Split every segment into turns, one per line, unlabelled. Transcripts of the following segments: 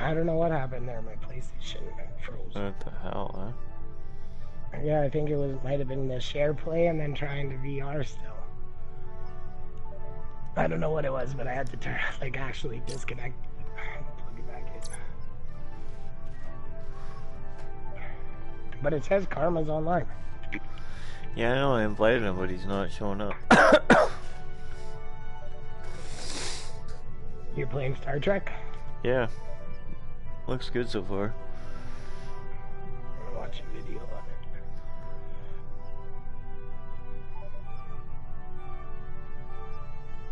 I don't know what happened there. My PlayStation froze.
What the hell, huh?
Yeah, I think it might have been the share play and then trying to VR still. I don't know what it was, but I had to actually disconnect, plug it back in. But it says Karma's online.
Yeah, I know I invited him, but he's not showing up.
You're playing Star Trek?
Yeah. Looks good so far.
I'm gonna watch a video on it.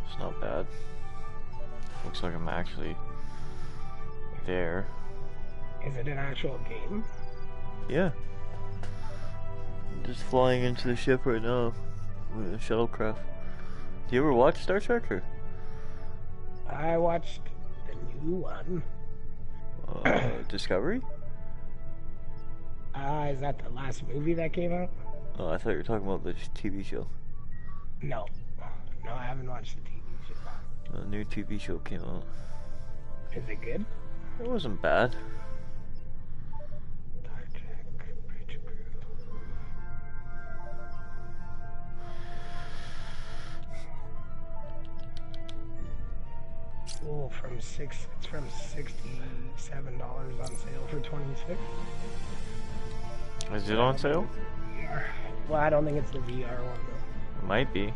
It's not bad. Looks like I'm actually there.
Is it an actual game?
Yeah. I'm just flying into the ship right now with a shuttlecraft. Do you ever watch Star Trek or?
I watched the new one.
Discovery?
Is that the last movie that came out?
Oh, I thought you were talking about the TV show.
No. No, I haven't watched the TV show.
The new TV show came out.
Is it good?
It wasn't bad.
Star Trek, Bridge Crew. Oh, it's from $67 on sale for 26.
Is it on sale?
VR. Well, I don't think it's the VR one though.
It might be.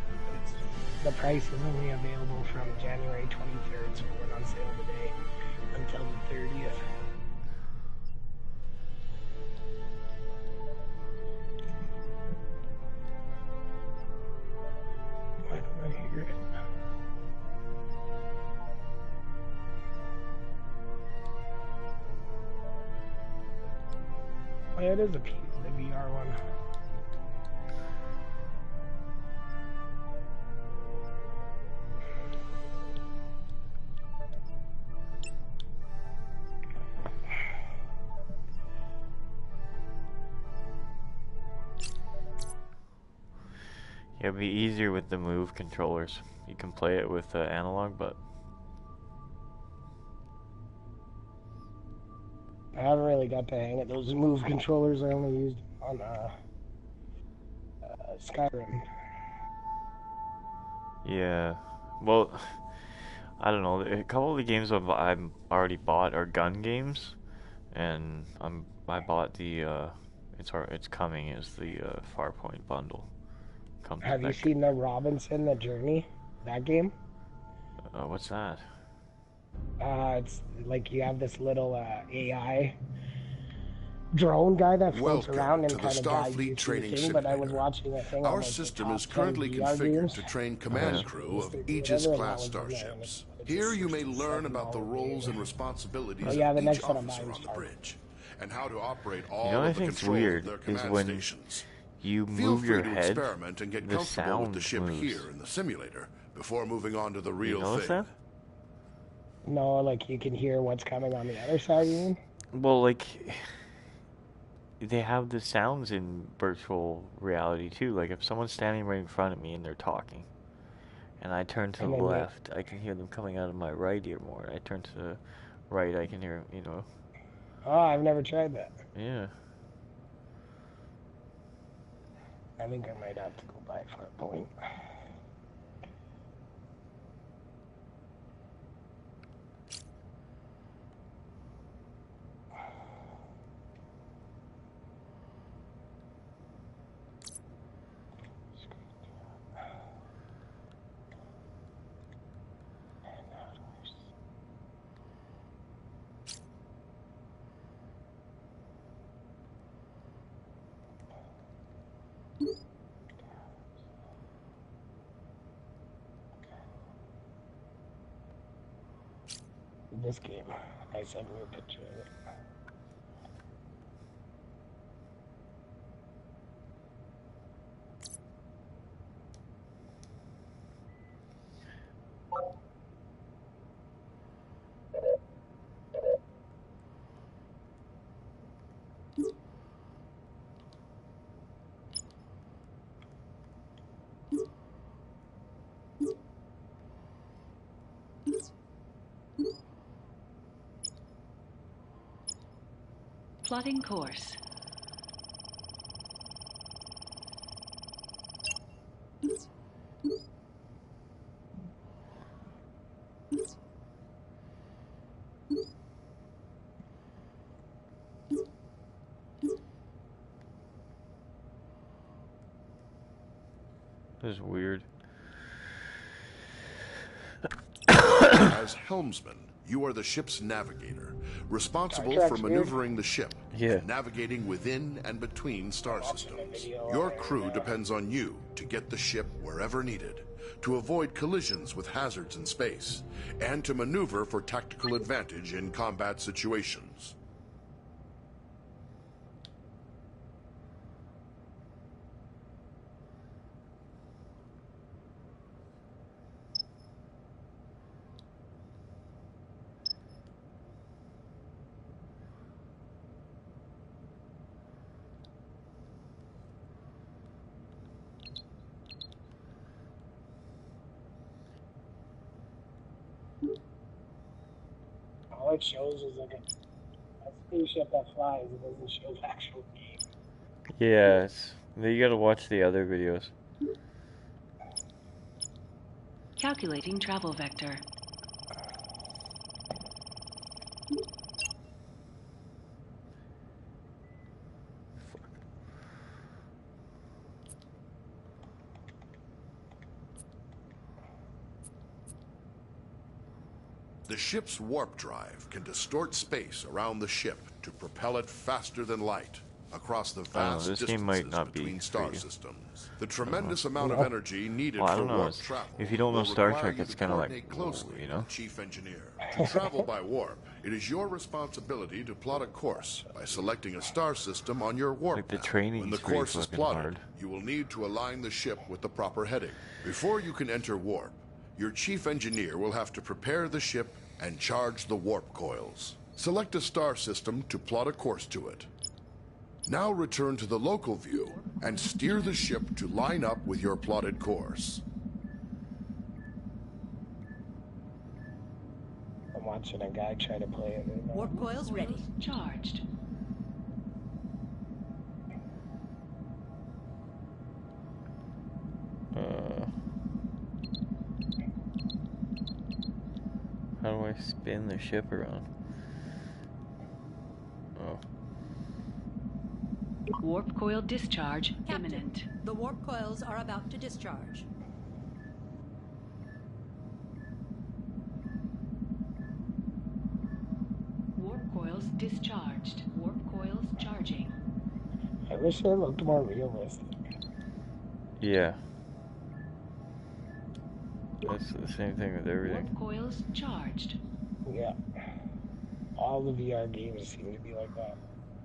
The price is only available from January 23rd, so it went on sale today until the 30th. Why don't I hear it? Oh, yeah, it is the VR one.
Yeah, it'd be easier with the Move controllers. You can play it with analog, but
I haven't really got to hang it. Those Move controllers I only used on Skyrim.
yeah. Well, I don't know. A couple of the games I've already bought are gun games, and I bought the it's coming as the Farpoint bundle.
Have you seen the Robinson, the Journey? That game?
What's that?
It's like you have this little AI drone guy that floats around and kind of guides you through the thing, but I was watching a thing on
Our
like
system
the
is
top 10
currently
VR
configured
games.
to train command crew of Aegis-class starships. Here you may learn about the roles and responsibilities of each officer on the bridge, and how to operate all of the controls of their command stations.
You
Feel
move
free
your
to
head,
experiment and get
the
comfortable with the
sound
ship
moves.
here in the simulator before moving on to the real
You notice
thing.
that?
No, like you can hear what's coming on the other side, you mean?
Well, like they have the sounds in virtual reality too. Like if someone's standing right in front of me and they're talking, and I turn to the left, I can hear them coming out of my right ear more. I turn to the right, I can hear, you know.
Oh, I've never tried that.
Yeah.
I think I might have to go buy Farpoint. This game, I sent you a picture of it.
Plotting course.
This is weird.
As helmsman, you are the ship's navigator, responsible for maneuvering the ship and navigating within and between star systems. Your crew depends on you to get the ship wherever needed, to avoid collisions with hazards in space, and to maneuver for tactical advantage in combat situations.
All it shows is like a spaceship that flies. It doesn't show the actual game.
Yes. You gotta watch the other videos.
Calculating travel vector.
The ship's warp drive can distort space around the ship to propel it faster than light across the vast distances between star systems. The tremendous amount of energy needed for warp travel.
If you don't know Star Trek, it's kind of like,
closely,
you know?
Chief Engineer. To travel by warp, it is your responsibility to plot a course by selecting a star system on your warp
like the
map.
training
When the course is plotted,
hard.
you will need to align the ship with the proper heading. Before you can enter warp, your chief engineer will have to prepare the ship and charge the warp coils. Select a star system to plot a course to it. Now return to the local view and steer the ship to line up with your plotted course.
I'm watching a guy try to play it.
Warp coils ready. Charged.
How do I spin the ship around? Oh.
Warp coil discharge imminent.
The warp coils are about to discharge.
Warp coils discharged. Warp coils charging.
I wish it looked more realistic.
Yeah. That's the same thing with everything.
Warp coils charged.
Yeah. All the VR games seem to be like that.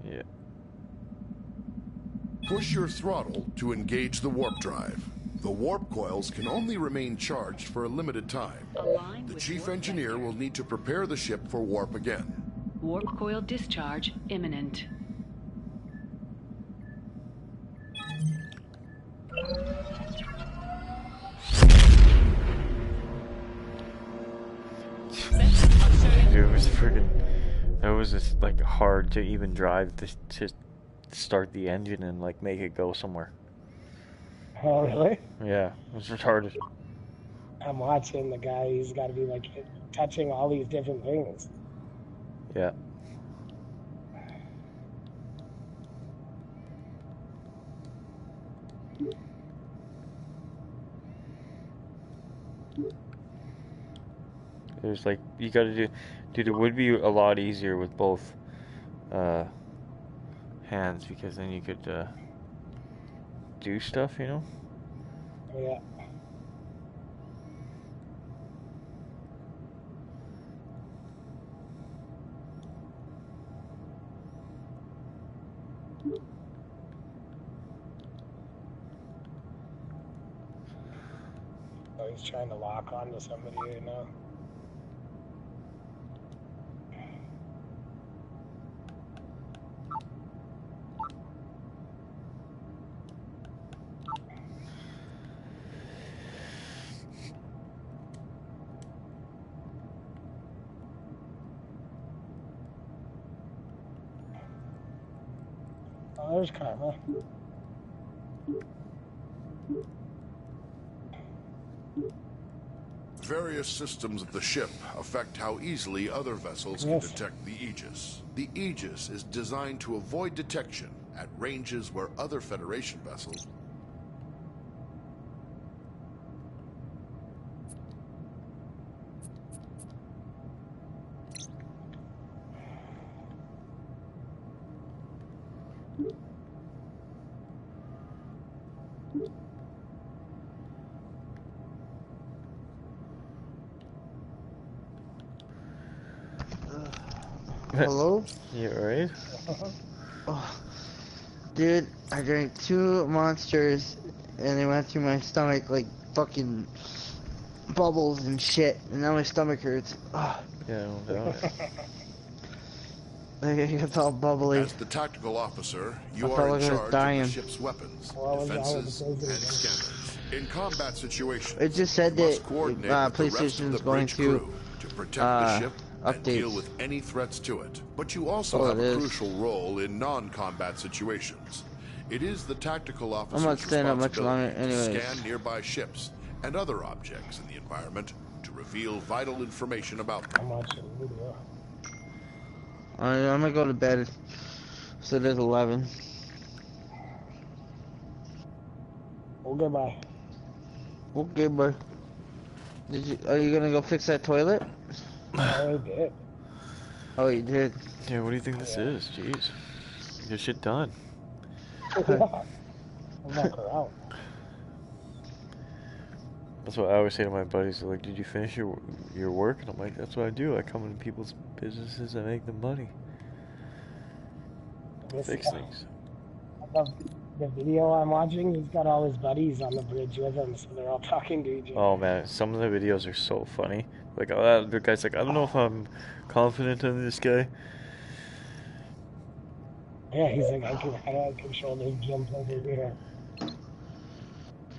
Yeah.
Push your throttle to engage the warp drive. The warp coils can only remain charged for a limited time. The chief engineer will need to prepare the ship for warp again.
Warp coil discharge imminent.
It was freaking. That was just like hard to even drive to start the engine and like make it go somewhere.
Oh really?
Yeah, it was retarded.
I'm watching the guy. He's got to be like touching all these different things.
Yeah. There's like, you gotta do, dude, it would be a lot easier with both hands, because then you could do stuff, you know?
Yeah. Oh, he's trying to lock onto somebody right now. Oh, there's Karma.
Various systems of the ship affect how easily other vessels can detect the Aegis. The Aegis is designed to avoid detection at ranges where other Federation vessels...
Hello?
You alright?
Oh, dude, I drank 2 monsters and they went through my stomach like fucking bubbles and shit, and now my stomach hurts. Oh.
Yeah, I don't doubt it.
Like, it's all bubbly.
As the tactical officer, you are in charge of the ship's weapons, defenses, and scanners. In combat situations,
it just said that PlayStation is going to
protect the ship
updates.
and deal with any threats to it. But you also have a crucial role in non-combat situations. It is the tactical officer's responsibility to scan nearby ships and other objects in the environment to reveal vital information about them.
I'm watching a video.
I'm gonna go to bed. So there's 11.
Well, goodbye.
Okay, bye. Are you gonna go fix that toilet?
I did.
Oh, you did?
Yeah, what do you think this is? Jeez. Get shit done.
I'll knock her out.
That's what I always say to my buddies. They're like, did you finish your work? And I'm like, that's what I do. I come into people's businesses and make them money. Fix things.
The video I'm watching, he's got all his buddies on the bridge with him, so they're all talking to each other.
Oh man, some of the videos are so funny. Like, the guy's like, I don't know if I'm confident in this guy.
Yeah, he's like, I can shoulder jump over here.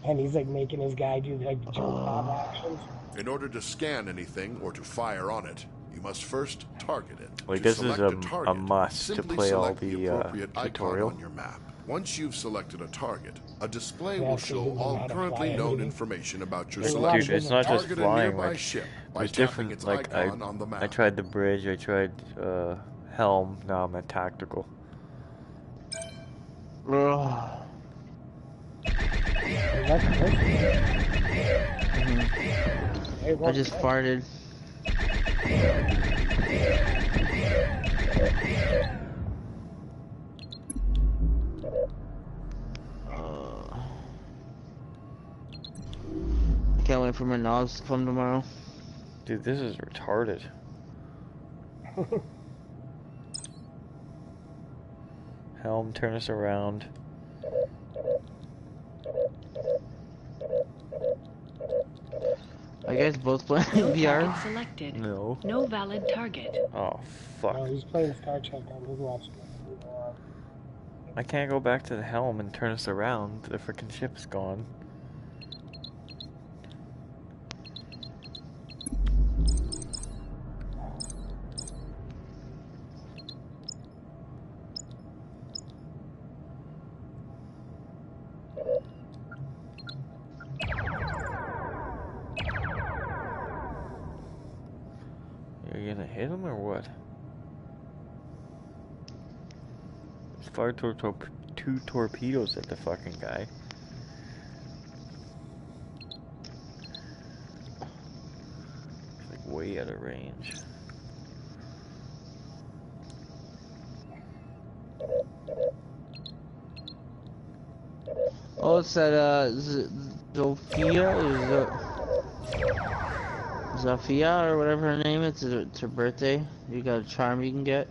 And he's like making his guy do like jump pop actions.
In order to scan anything or to fire on it, you must first target it.
Like, this is a must to play all the tutorial.
On your map. Once you've selected a target, a display will show all currently known information about your selection.
Dude, it's not just flying. Like,
ship
there's different. Like, I tried the bridge. I tried helm. Now I'm at tactical.
I just farted. I can't wait for my knobs to come tomorrow.
Dude, this is retarded. Helm, turn us around.
Are you guys both playing VR?
Selected.
No.
No valid target.
Oh, fuck.
No, he's playing Star Trek on his watch.
I can't go back to the helm and turn us around. The frickin' ship's gone. Are you gonna hit him or what? Fired 2 torpedoes at the fucking guy. It's like way out of range.
Oh, it's that, Zafia, or whatever her name is. It's her birthday. You got a charm you can get.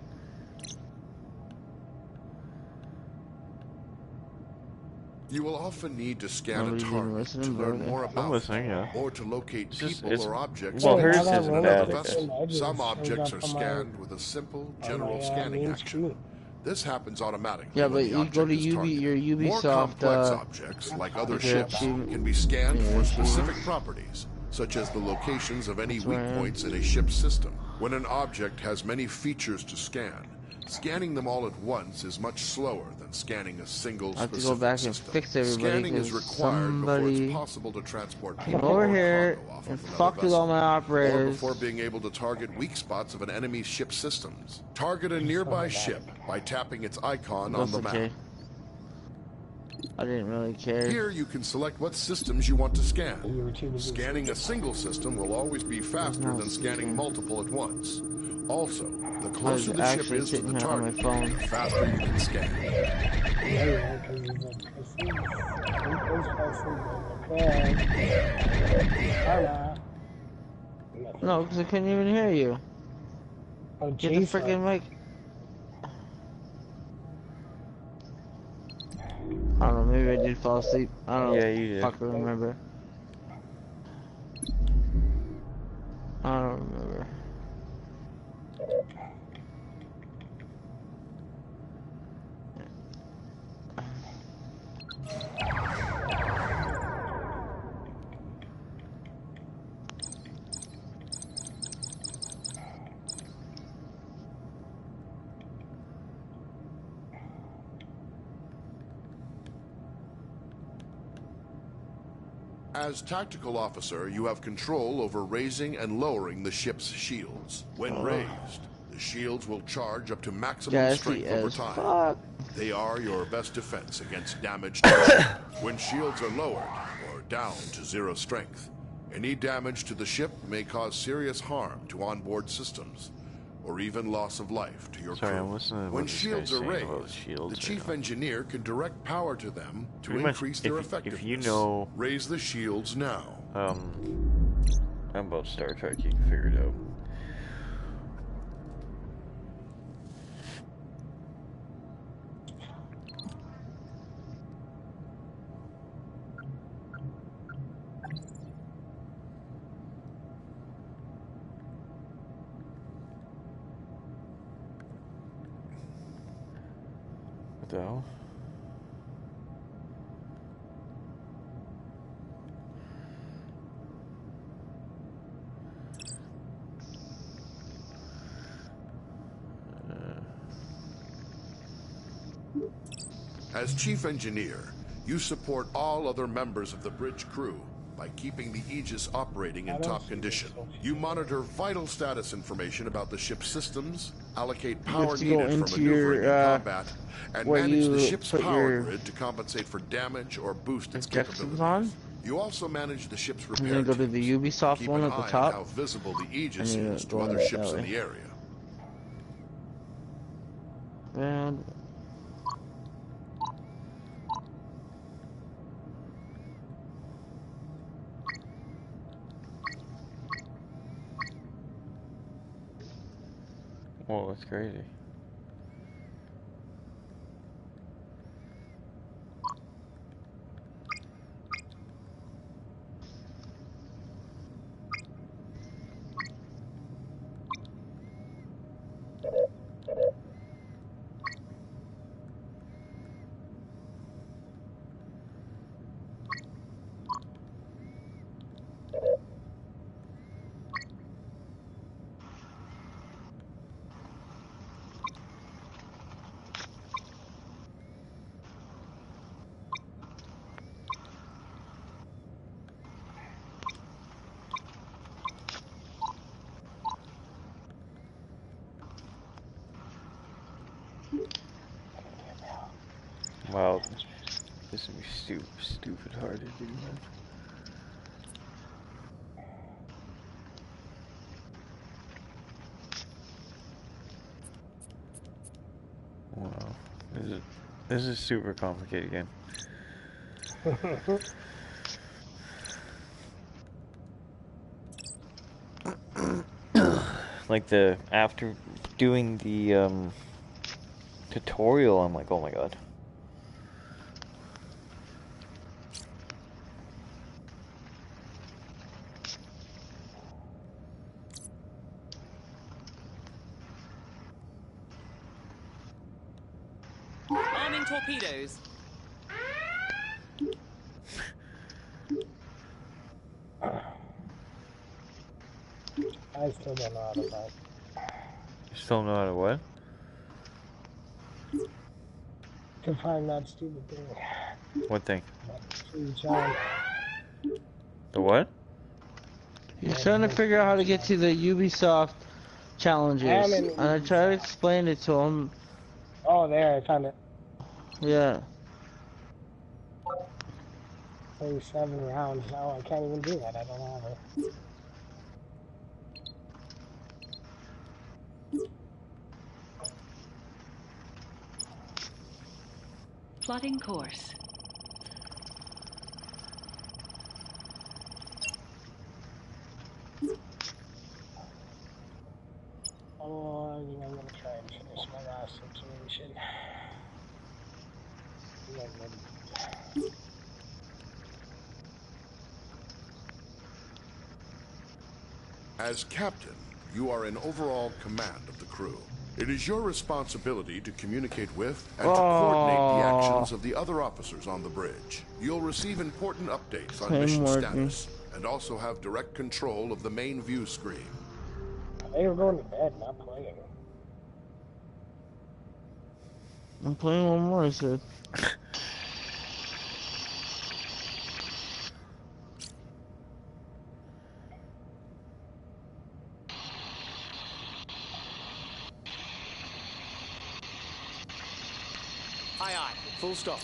You will often need to scan a target to learn more about them, or to locate people or objects.
Well, hers
in
isn't
another
bad.
vessel. Some objects are scanned with a simple general scanning action. This happens automatically.
Yeah, but you go to your Ubisoft.
More complex objects, like other ships, can be scanned for specific properties, such as the locations of any weak points in a ship's system. When an object has many features to scan, Scanning them all at once is much slower than scanning a single
I have to
specific
go back
system.
and fix everybody.
Scanning is required before it's possible to transport people or
here
cargo off
and
of
fucked
another
with all
vessel,
my operators.
or before being able to target weak spots of an enemy's ship systems. Target a nearby ship by tapping its icon on the map.
I didn't really care.
Here you can select what systems you want to scan. Scanning a single system will always be faster than scanning multiple at once. Also, the closer the ship is to the target, the faster you can scan.
No, because I couldn't even hear you. Get the freaking mic. I don't know, maybe I did fall asleep. I don't know.
Yeah, you did.
Fuck, remember. I don't remember.
As tactical officer, you have control over raising and lowering the ship's shields. When raised, the shields will charge up to maximum strength over time.
Fuck.
They are your best defense against damage to the ship. When shields are lowered or down to 0 strength, any damage to the ship may cause serious harm to onboard systems, or even loss of life to your crew. When shields are raised, the chief engineer can direct power to them to increase their effectiveness.
If you know,
raise the shields now.
I'm about Star Trek, you can figure it out. Though.
As chief engineer, you support all other members of the bridge crew by keeping the Aegis operating in top condition. You monitor vital status information about the ship's systems, allocate power needed for maneuvering in combat, and manage the ship's power grid to compensate for damage or boost its capabilities. You also manage the ship's repair
and then go to the Ubisoft one at the top.
How visible the Aegis is to other ships in the area.
And
whoa, that's crazy. Wow, this would be stupid hard to do, man. Wow, this is super complicated game. Like after doing the tutorial, I'm like, oh my god.
Arming torpedoes.
I still don't know how to fight.
You still know how to what?
To find that stupid thing.
What thing?
Challenge.
The what?
He's trying to figure out how to get to the Ubisoft challenges. And I tried to explain it to him.
Oh, there, I found it.
Yeah.
37 rounds. Oh, I can't even do that. I don't have it.
Plotting course.
Oh, I think I'm gonna try and finish my last situation.
As captain, you are in overall command of the crew. It is your responsibility to communicate with and to coordinate the actions of the other officers on the bridge. You'll receive important updates on mission status and also have direct control of the main view screen.
They were going to bed, not playing.
I'm playing one more, I said.
Aye, aye. Full stop.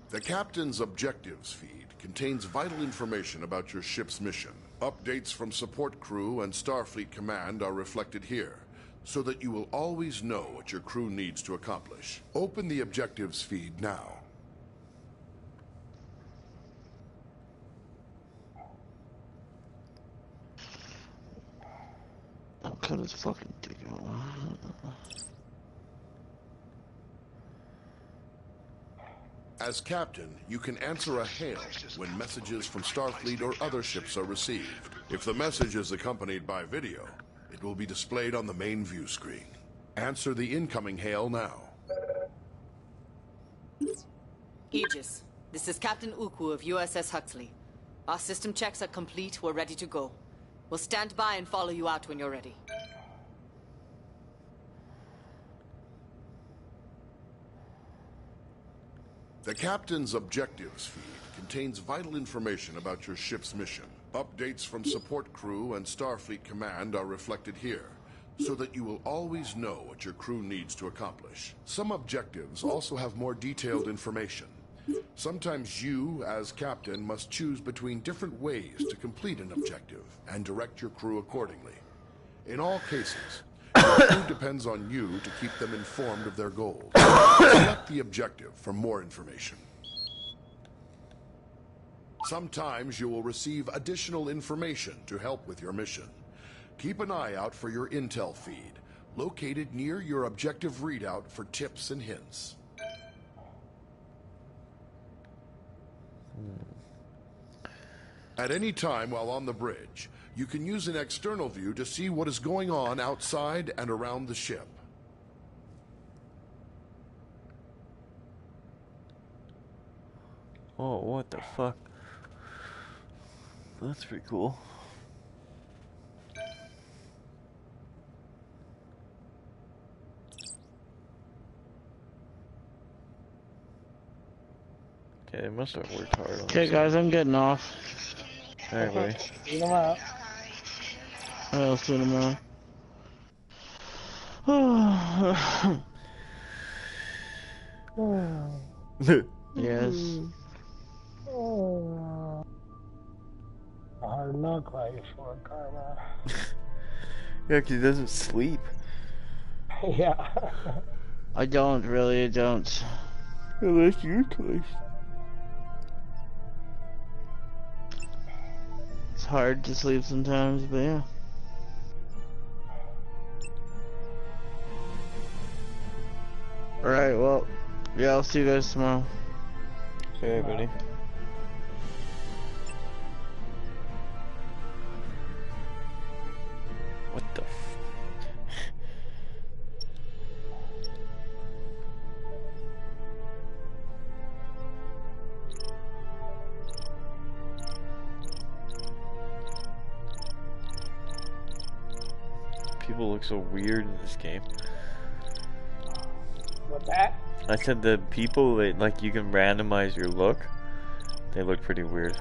The captain's objectives feed contains vital information about your ship's mission. Updates from support crew and Starfleet Command are reflected here, so that you will always know what your crew needs to accomplish. Open the objectives feed now.
I'll cut his fucking dick out.
As captain, you can answer a hail when messages from Starfleet or other ships are received. If the message is accompanied by video, it will be displayed on the main view screen. Answer the incoming hail now.
Aegis, this is Captain Uku of USS Huxley. Our system checks are complete. We're ready to go. We'll stand by and follow you out when you're ready.
The captain's objectives feed contains vital information about your ship's mission. Updates from support crew and Starfleet Command are reflected here, so that you will always know what your crew needs to accomplish. Some objectives also have more detailed information. Sometimes you, as captain, must choose between different ways to complete an objective and direct your crew accordingly. In all cases, your crew depends on you to keep them informed of their goals. Select the objective for more information. Sometimes you will receive additional information to help with your mission. Keep an eye out for your intel feed, located near your objective readout for tips and hints. At any time while on the bridge, you can use an external view to see what is going on outside and around the ship.
Oh, what the fuck? That's pretty cool. Okay, they must have worked hard on this.
Okay, guys, I'm getting off.
Alright, buddy.
See them out.
I'll see you tomorrow. Yes.
A hard knock life for Karma.
Yeah, 'cause he doesn't sleep.
Yeah.
I don't, really, I don't.
Unless you're twice.
It's hard to sleep sometimes, but yeah. Alright, well, yeah, I'll see you guys tomorrow.
Okay, buddy. What the f... look so weird in this game.
What's that?
I said the people that, like, you can randomize your look. They look pretty weird.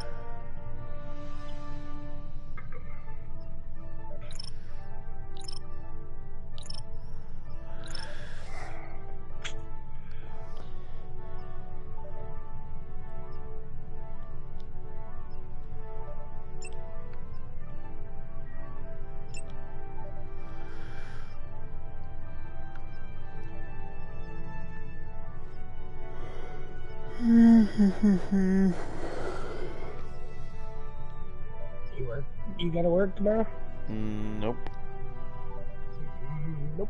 You gotta work tomorrow?
Nope.
Nope.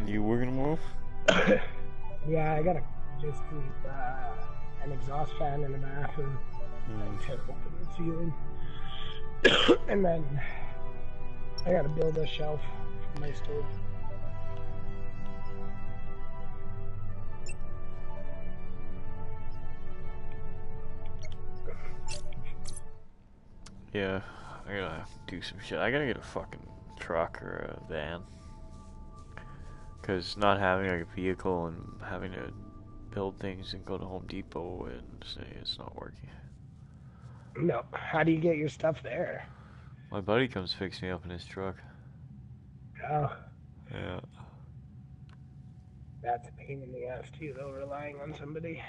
You working tomorrow?
Yeah, I gotta just keep an exhaust fan in the bathroom. To open the ceiling. And then I gotta build a shelf for my stove.
Yeah, I gotta do some shit. I gotta get a fucking truck or a van. Cause not having like a vehicle and having to build things and go to Home Depot and say it's not working.
No, how do you get your stuff there?
My buddy comes fix me up in his truck.
Oh.
Yeah.
That's a pain in the ass too, though, relying on somebody.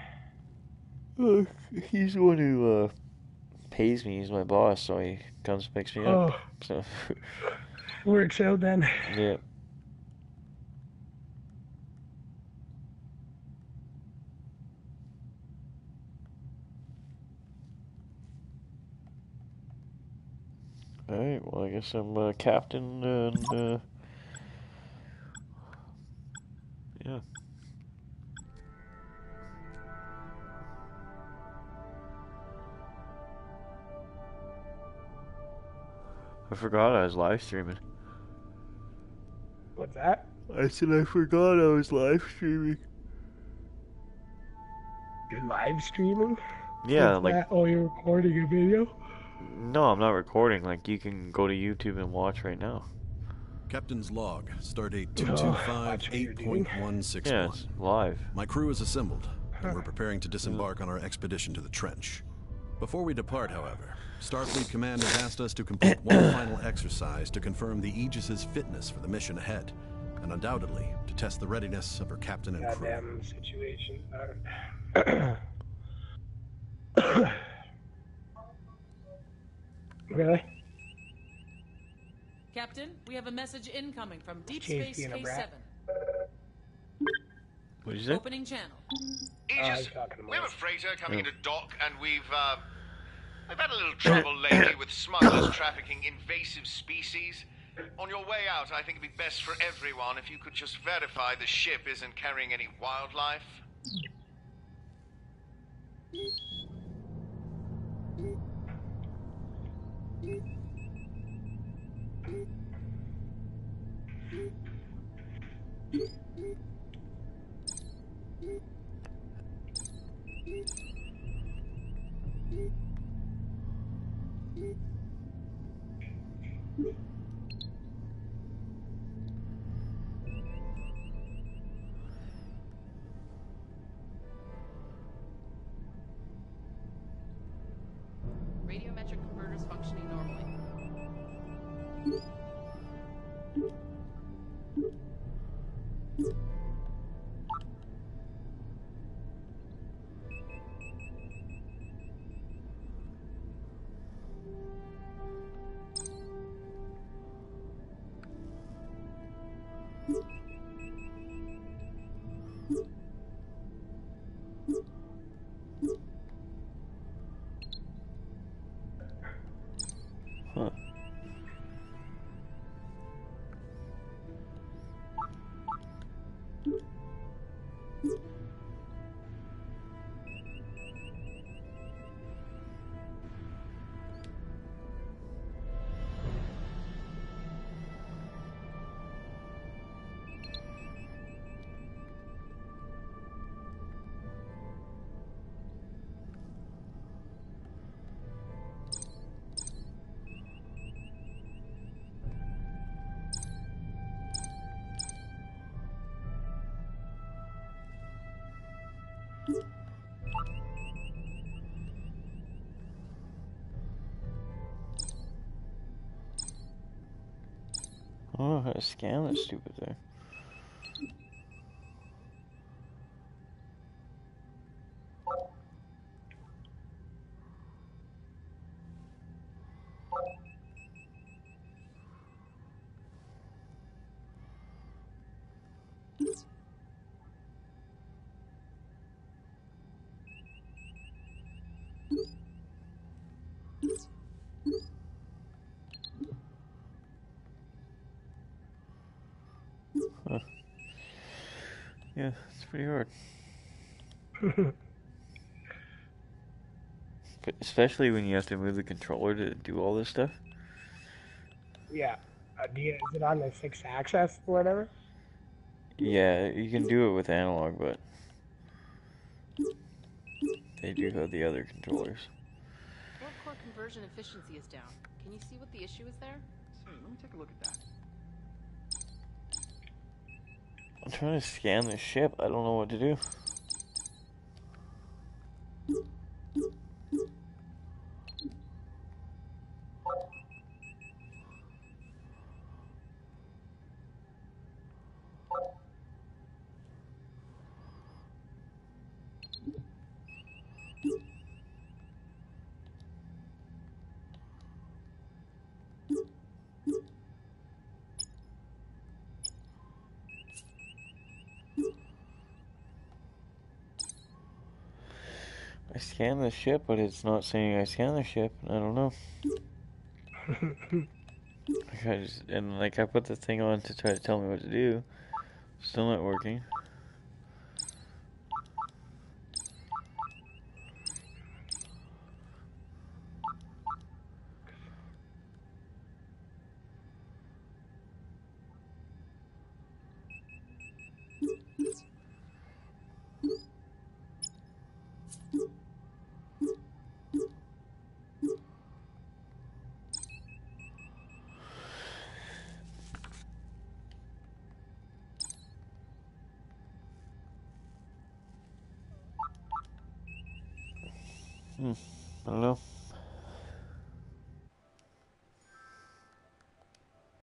He's the one who pays me. He's my boss, so he comes picks me up. So
works out then.
Yeah. Alright, well I guess I'm captain and yeah. I forgot I was live streaming.
What's that?
I said I forgot I was live streaming.
You're live streaming?
Yeah,
What's
like
that? Oh, you're recording a video?
No, I'm not recording. Like, you can go to YouTube and watch right now.
Captain's log, stardate 225-8.161.
Yeah, it's live.
My crew is assembled, and we're preparing to disembark on our expedition to the trench. Before we depart, however, Starfleet Command has asked us to complete one final exercise to confirm the Aegis's fitness for the mission ahead, and undoubtedly to test the readiness of her captain and crew.
Goddamn situation. Really?
Captain, we have a message incoming from Deep Space K7.
What did you say?
Opening channel.
Aegis, we have a freighter coming into dock, and we've had a little trouble lately with smugglers trafficking invasive species. On your way out, I think it'd be best for everyone if you could just verify the ship isn't carrying any wildlife.
Radiometric converters functioning normally.
Huh. I don't know how to scan this stupid thing. Huh. Yeah, it's pretty hard. But especially when you have to move the controller to do all this stuff.
Yeah. Is it on the 6-axis or whatever?
Yeah, you can do it with analog, but they do have the other controllers.
Warp core conversion efficiency is down. Can you see what the issue is there?
Let me take a look at that.
I'm trying to scan the ship. I don't know what to do. I scanned the ship, but it's not saying I scanned the ship. I don't know. I put the thing on to try to tell me what to do. Still not working. I don't know.